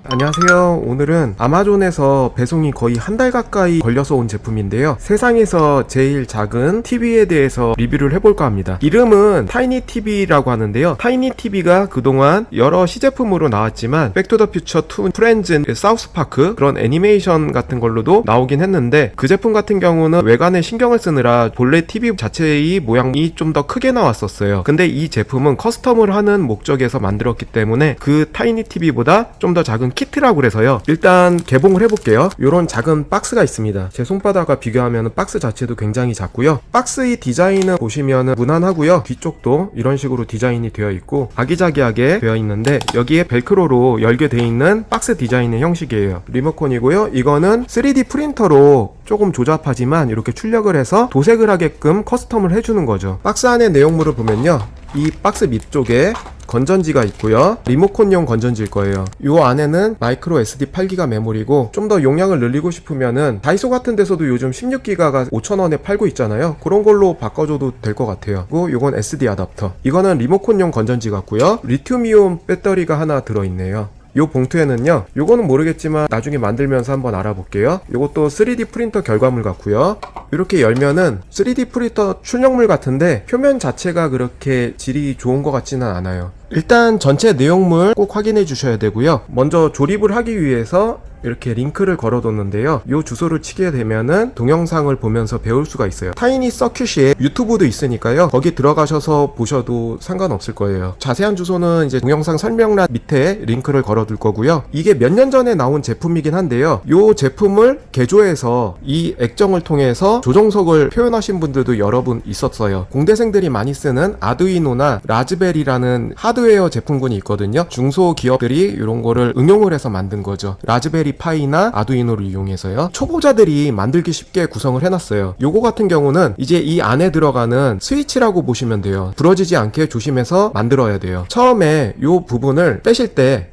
안녕하세요. 오늘은 아마존에서 배송이 거의 한 달 가까이 걸려서 온 제품인데요. 세상에서 제일 작은 TV에 대해서 리뷰를 해볼까 합니다. 이름은 타이니 TV라고 하는데요. 타이니 TV가 그동안 여러 시제품으로 나왔지만 백투더퓨처 2, 프렌즈, 사우스파크 그런 애니메이션 같은 걸로도 나오긴 했는데 그 제품 같은 경우는 외관에 신경을 쓰느라 본래 TV 자체의 모양이 좀 더 크게 나왔었어요. 근데 이 제품은 커스텀을 하는 목적에서 만들었기 때문에 그 타이니 TV보다 좀 더 작은 키트라고 그래서요. 일단 개봉을 해볼게요. 이런 작은 박스가 있습니다. 제 손바닥과 비교하면 박스 자체도 굉장히 작고요. 박스의 디자인은 보시면 무난하고요. 뒤쪽도 이런 식으로 디자인이 되어 있고 아기자기하게 되어 있는데 여기에 벨크로로 열게 되어 있는 박스 디자인의 형식이에요. 리모컨이고요. 이거는 3D 프린터로 조금 조잡하지만 이렇게 출력을 해서 도색을 하게끔 커스텀을 해주는 거죠. 박스 안의 내용물을 보면요. 이 박스 밑쪽에 건전지가 있고요. 리모컨용 건전지일 거예요. 이 안에는 마이크로 SD 8기가 메모리고 좀 더 용량을 늘리고 싶으면은 다이소 같은 데서도 요즘 16기가가 5,000원에 팔고 있잖아요. 그런 걸로 바꿔줘도 될 것 같아요. 그리고 이건 SD 아답터. 이거는 리모컨용 건전지 같고요. 리튬이온 배터리가 하나 들어있네요. 요 봉투에는요, 요거는 모르겠지만 나중에 만들면서 한번 알아볼게요. 요것도 3D 프린터 결과물 같고요. 이렇게 열면은 3D 프린터 출력물 같은데 표면 자체가 그렇게 질이 좋은 것 같지는 않아요. 일단 전체 내용물 꼭 확인해 주셔야 되고요. 먼저 조립을 하기 위해서 이렇게 링크를 걸어뒀는데요. 요 주소를 치게 되면은 동영상을 보면서 배울 수가 있어요. 타이니 서큐시에 유튜브도 있으니까요. 거기 들어가셔서 보셔도 상관없을 거예요. 자세한 주소는 이제 동영상 설명란 밑에 링크를 걸어둘 거고요. 이게 몇 년 전에 나온 제품이긴 한데요. 요 제품을 개조해서 이 액정을 통해서 조정석을 표현하신 분들도 여러 분 있었어요. 공대생들이 많이 쓰는 아두이노나 라즈베리라는 하드웨어 제품군이 있거든요. 중소기업들이 이런 거를 응용을 해서 만든 거죠. 라즈베리 파이나 아두이노를 이용해서요. 초보자들이 만들기 쉽게 구성을 해놨어요. 요거 같은 경우는 이제 이 안에 들어가는 스위치라고 보시면 돼요. 부러지지 않게 조심해서 만들어야 돼요. 처음에 요 부분을 빼실 때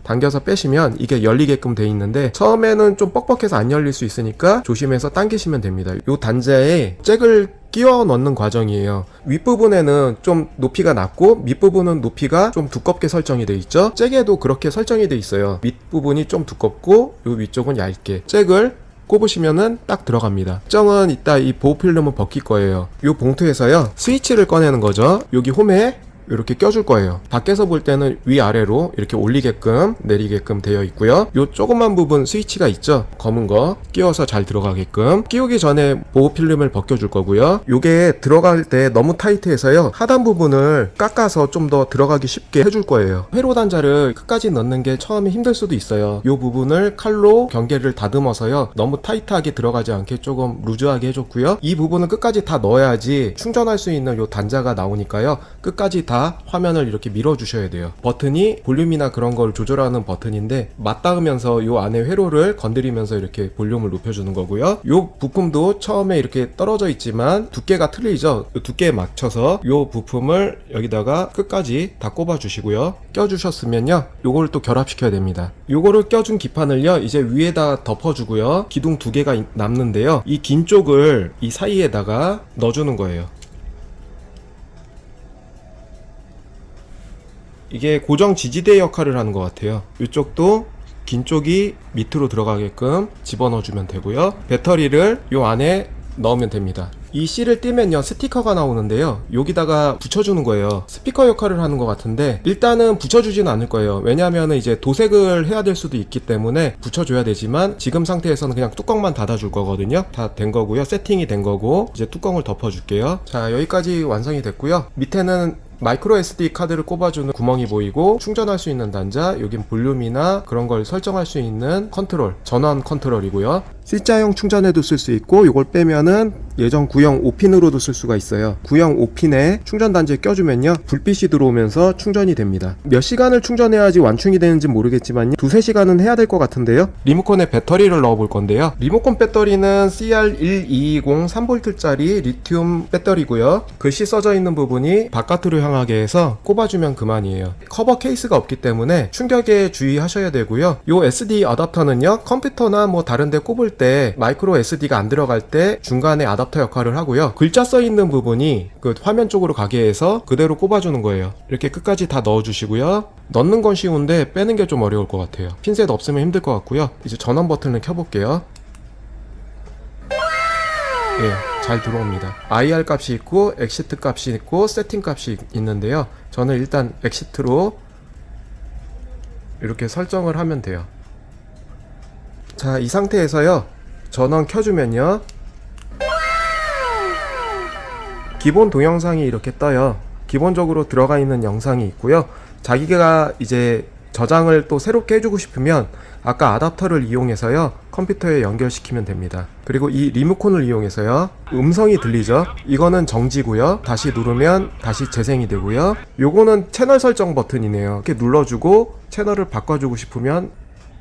당겨서 빼시면 이게 열리게끔 돼 있는데 처음에는 좀 뻑뻑해서 안 열릴 수 있으니까 조심해서 당기시면 됩니다. 요 단자에 잭을 끼워 넣는 과정이에요. 윗부분에는 좀 높이가 낮고 밑부분은 높이가 좀 두껍게 설정이 돼 있죠. 잭에도 그렇게 설정이 돼 있어요. 밑부분이 좀 두껍고 요 위쪽은 얇게. 잭을 꼽으시면은 딱 들어갑니다. 액정은 이따 이 보호 필름은 벗길 거예요. 요 봉투에서요 스위치를 꺼내는 거죠. 여기 홈에 이렇게 껴줄 거예요. 밖에서 볼 때는 위아래로 이렇게 올리게끔 내리게끔 되어 있고요. 요 조그만 부분 스위치가 있죠. 검은 거 끼워서 잘 들어가게끔 끼우기 전에 보호 필름을 벗겨줄 거고요. 요게 들어갈 때 너무 타이트해서요. 하단 부분을 깎아서 좀 더 들어가기 쉽게 해줄 거예요. 회로 단자를 끝까지 넣는 게 처음에 힘들 수도 있어요. 요 부분을 칼로 경계를 다듬어서요. 너무 타이트하게 들어가지 않게 조금 루즈하게 해줬고요. 이 부분은 끝까지 다 넣어야지 충전할 수 있는 요 단자가 나오니까요. 끝까지 다 화면을 이렇게 밀어주셔야 돼요. 버튼이 볼륨이나 그런 걸 조절하는 버튼인데 맞닿으면서 요 안에 회로를 건드리면서 이렇게 볼륨을 높여주는 거고요. 요 부품도 처음에 이렇게 떨어져 있지만 두께가 틀리죠. 요 두께에 맞춰서 요 부품을 여기다가 끝까지 다 꼽아 주시고요. 껴주셨으면요. 요걸 또 결합시켜야 됩니다. 요거를 껴준 기판을요. 이제 위에다 덮어주고요. 기둥 두 개가 남는데요. 이 긴 쪽을 이 사이에다가 넣어주는 거예요. 이게 고정 지지대 역할을 하는 것 같아요. 이쪽도 긴 쪽이 밑으로 들어가게끔 집어넣어주면 되고요. 배터리를 요 안에 넣으면 됩니다. 이 C를 띄면요 스티커가 나오는데요. 여기다가 붙여주는 거예요. 스피커 역할을 하는 것 같은데 일단은 붙여주지는 않을 거예요. 왜냐하면 이제 도색을 해야 될 수도 있기 때문에 붙여줘야 되지만 지금 상태에서는 그냥 뚜껑만 닫아줄 거거든요. 다 된 거고요. 세팅이 된 거고 이제 뚜껑을 덮어줄게요. 자, 여기까지 완성이 됐고요. 밑에는 마이크로 SD 카드를 꼽아주는 구멍이 보이고 충전할 수 있는 단자, 여긴 볼륨이나 그런 걸 설정할 수 있는 컨트롤, 전원 컨트롤이고요. C자형 충전에도 쓸 수 있고 이걸 빼면은 예전 구형 5핀으로도 쓸 수가 있어요. 구형 5핀에 충전 단지에 껴주면요 불빛이 들어오면서 충전이 됩니다. 몇 시간을 충전해야지 완충이 되는지 모르겠지만 두세 시간은 해야 될 것 같은데요. 리모컨에 배터리를 넣어 볼 건데요. 리모컨 배터리는 CR1220 3V짜리 리튬 배터리고요. 글씨 써져 있는 부분이 바깥으로 향하게 해서 꼽아주면 그만이에요. 커버 케이스가 없기 때문에 충격에 주의하셔야 되고요. 요 SD 어댑터는요, 컴퓨터나 뭐 다른데 꼽을 때 마이크로 SD가 안 들어갈 때 중간에 어댑터 역할을 하고요. 글자 써 있는 부분이 그 화면 쪽으로 가게 해서 그대로 꼽아주는 거예요. 이렇게 끝까지 다 넣어주시고요. 넣는 건 쉬운데 빼는 게 좀 어려울 것 같아요. 핀셋 없으면 힘들 것 같고요. 이제 전원 버튼을 켜볼게요. 예, 잘 들어옵니다. IR 값이 있고 엑시트 값이 있고 세팅 값이 있는데요. 저는 일단 엑시트로 이렇게 설정을 하면 돼요. 자, 이 상태에서요, 전원 켜주면요, 기본 동영상이 이렇게 떠요. 기본적으로 들어가 있는 영상이 있고요. 자기가 이제 저장을 또 새롭게 해주고 싶으면 아까 아답터를 이용해서요, 컴퓨터에 연결시키면 됩니다. 그리고 이 리모컨을 이용해서요, 음성이 들리죠? 이거는 정지고요. 다시 누르면 다시 재생이 되고요. 요거는 채널 설정 버튼이네요. 이렇게 눌러주고 채널을 바꿔주고 싶으면,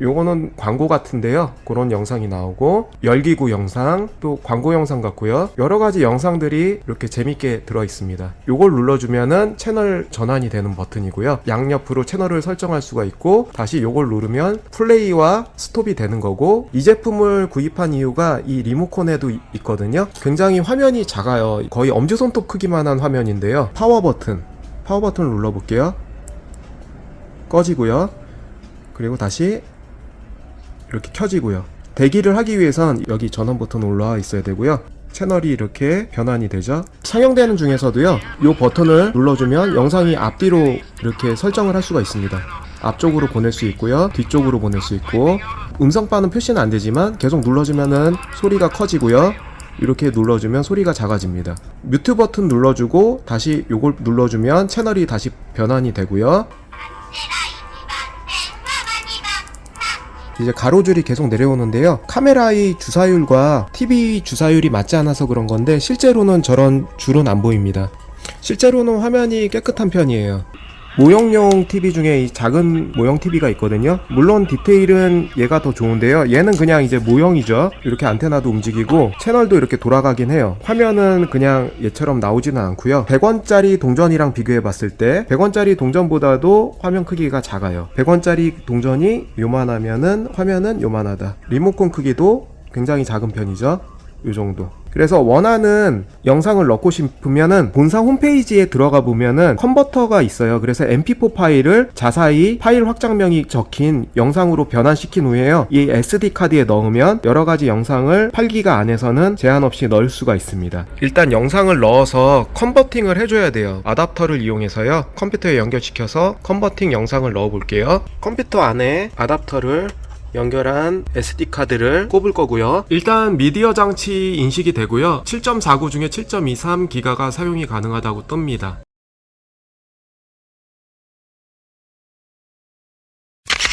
요거는 광고 같은데요, 그런 영상이 나오고, 열기구 영상, 또 광고 영상 같고요. 여러가지 영상들이 이렇게 재밌게 들어있습니다. 요걸 눌러주면은 채널 전환이 되는 버튼이고요. 양옆으로 채널을 설정할 수가 있고, 다시 요걸 누르면 플레이와 스톱이 되는 거고, 이 제품을 구입한 이유가 이 리모컨에도 있거든요. 굉장히 화면이 작아요. 거의 엄지손톱 크기만한 화면인데요. 파워 버튼을 눌러볼게요. 꺼지고요. 그리고 다시 이렇게 켜지고요. 대기를 하기 위해선 여기 전원 버튼 올라와 있어야 되고요. 채널이 이렇게 변환이 되죠. 상영되는 중에서도요, 이 버튼을 눌러주면 영상이 앞뒤로 이렇게 설정을 할 수가 있습니다. 앞쪽으로 보낼 수 있고요, 뒤쪽으로 보낼 수 있고, 음성바는 표시는 안 되지만 계속 눌러주면은 소리가 커지고요, 이렇게 눌러주면 소리가 작아집니다. 뮤트 버튼 눌러주고 다시 요걸 눌러주면 채널이 다시 변환이 되고요. 이제 가로줄이 계속 내려오는데요, 카메라의 주사율과 TV 주사율이 맞지 않아서 그런 건데 실제로는 저런 줄은 안 보입니다. 실제로는 화면이 깨끗한 편이에요. 모형용 TV 중에 이 작은 모형 TV가 있거든요. 물론 디테일은 얘가 더 좋은데요, 얘는 그냥 이제 모형이죠. 이렇게 안테나도 움직이고 채널도 이렇게 돌아가긴 해요. 화면은 그냥 얘처럼 나오지는 않고요. 100원짜리 동전이랑 비교해 봤을 때 100원짜리 동전보다도 화면 크기가 작아요. 100원짜리 동전이 요만하면은 화면은 요만하다. 리모컨 크기도 굉장히 작은 편이죠. 요 정도. 그래서 원하는 영상을 넣고 싶으면은 본사 홈페이지에 들어가 보면은 컨버터가 있어요. 그래서 mp4 파일을 자사히 파일 확장명이 적힌 영상으로 변환시킨 후에요, 이 SD 카드에 넣으면 여러가지 영상을 8기가 안에서는 제한 없이 넣을 수가 있습니다. 일단 영상을 넣어서 컨버팅을 해줘야 돼요. 아답터를 이용해서요, 컴퓨터에 연결시켜서 컨버팅 영상을 넣어 볼게요. 컴퓨터 안에 아답터를 연결한 SD카드를 꼽을 거고요. 일단 미디어 장치 인식이 되고요. 7.49 중에 7.23기가가 사용이 가능하다고 뜹니다.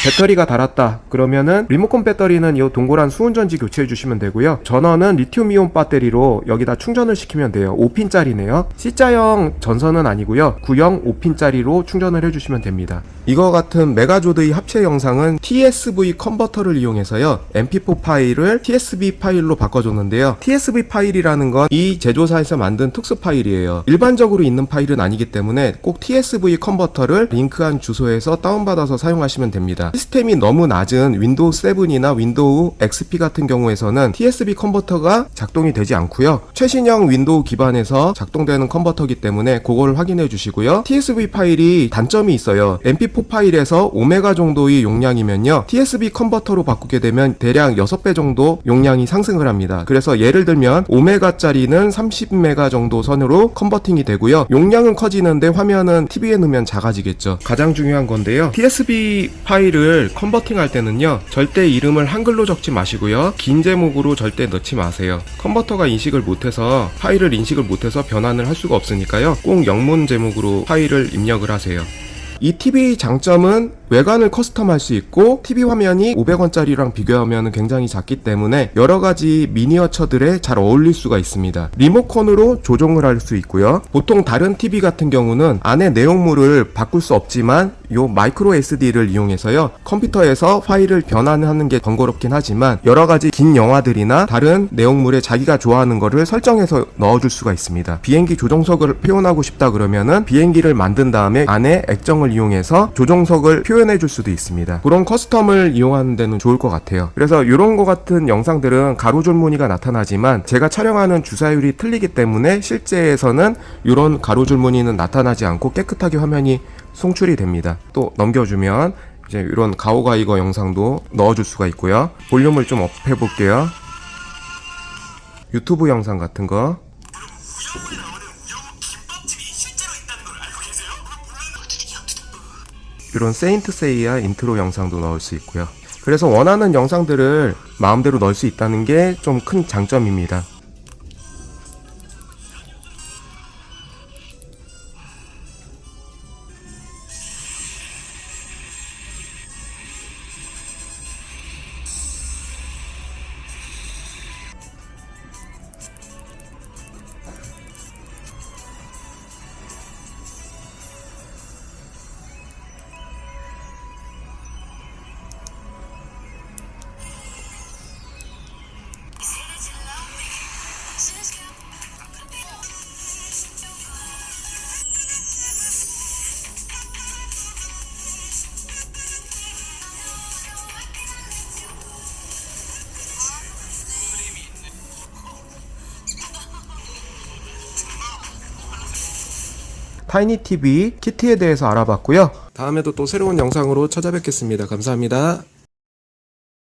배터리가 닳았다 그러면은 리모컨 배터리는 이 동그란 수은전지 교체해 주시면 되고요. 전원은 리튬이온 배터리로 여기다 충전을 시키면 돼요. 5핀짜리네요 C자형 전선은 아니고요, 구형 5핀짜리로 충전을 해주시면 됩니다. 이거 같은 메가조드의 합체 영상은 TSV 컨버터를 이용해서요, mp4 파일을 TSV 파일로 바꿔줬는데요, TSV 파일이라는 건 이 제조사에서 만든 특수 파일이에요. 일반적으로 있는 파일은 아니기 때문에 꼭 TSV 컨버터를 링크한 주소에서 다운받아서 사용하시면 됩니다. 시스템이 너무 낮은 윈도우 7이나 윈도우 XP 같은 경우에서는 TSV 컨버터가 작동이 되지 않고요, 최신형 윈도우 기반에서 작동되는 컨버터이기 때문에 그거를 확인해 주시고요. TSV 파일이 단점이 있어요. mp4 파일에서 5메가 정도의 용량이면요, TSV 컨버터로 바꾸게 되면 대략 6배 정도 용량이 상승을 합니다. 그래서 예를 들면 5메가짜리는 30메가 정도 선으로 컨버팅이 되고요, 용량은 커지는데 화면은 TV에 넣으면 작아지겠죠. 가장 중요한 건데요, TSV 파일을 컨버팅 할 때는요, 절대 이름을 한글로 적지 마시고요, 긴 제목으로 절대 넣지 마세요. 컨버터가 인식을 못해서, 파일을 인식을 못해서 변환을 할 수가 없으니까요, 꼭 영문 제목으로 파일을 입력을 하세요. 이 TV 장점은 외관을 커스텀할 수 있고 TV 화면이 500원짜리랑 비교하면 굉장히 작기 때문에 여러가지 미니어처들에 잘 어울릴 수가 있습니다. 리모컨으로 조정을 할 수 있고요. 보통 다른 TV 같은 경우는 안에 내용물을 바꿀 수 없지만 요 마이크로 SD를 이용해서요, 컴퓨터에서 파일을 변환하는 게 번거롭긴 하지만 여러가지 긴 영화들이나 다른 내용물에 자기가 좋아하는 거를 설정해서 넣어줄 수가 있습니다. 비행기 조종석을 표현하고 싶다 그러면은 비행기를 만든 다음에 안에 액정을 이용해서 조종석을 표현해 줄 수도 있습니다. 그런 커스텀을 이용하는 데는 좋을 것 같아요. 그래서 이런 거 같은 영상들은 가로줄무늬가 나타나지만 제가 촬영하는 주사율이 틀리기 때문에 실제에서는 이런 가로줄무늬는 나타나지 않고 깨끗하게 화면이 송출이 됩니다. 또 넘겨주면 이제 이런 가오가이거 영상도 넣어줄 수가 있고요. 볼륨을 좀 업 해볼게요. 유튜브 영상 같은 거. 이런 세인트세이야 인트로 영상도 넣을 수 있고요. 그래서 원하는 영상들을 마음대로 넣을 수 있다는 게 좀 큰 장점입니다. 타이니TV 키트에 대해서 알아봤고요. 다음에도 또 새로운 영상으로 찾아뵙겠습니다. 감사합니다.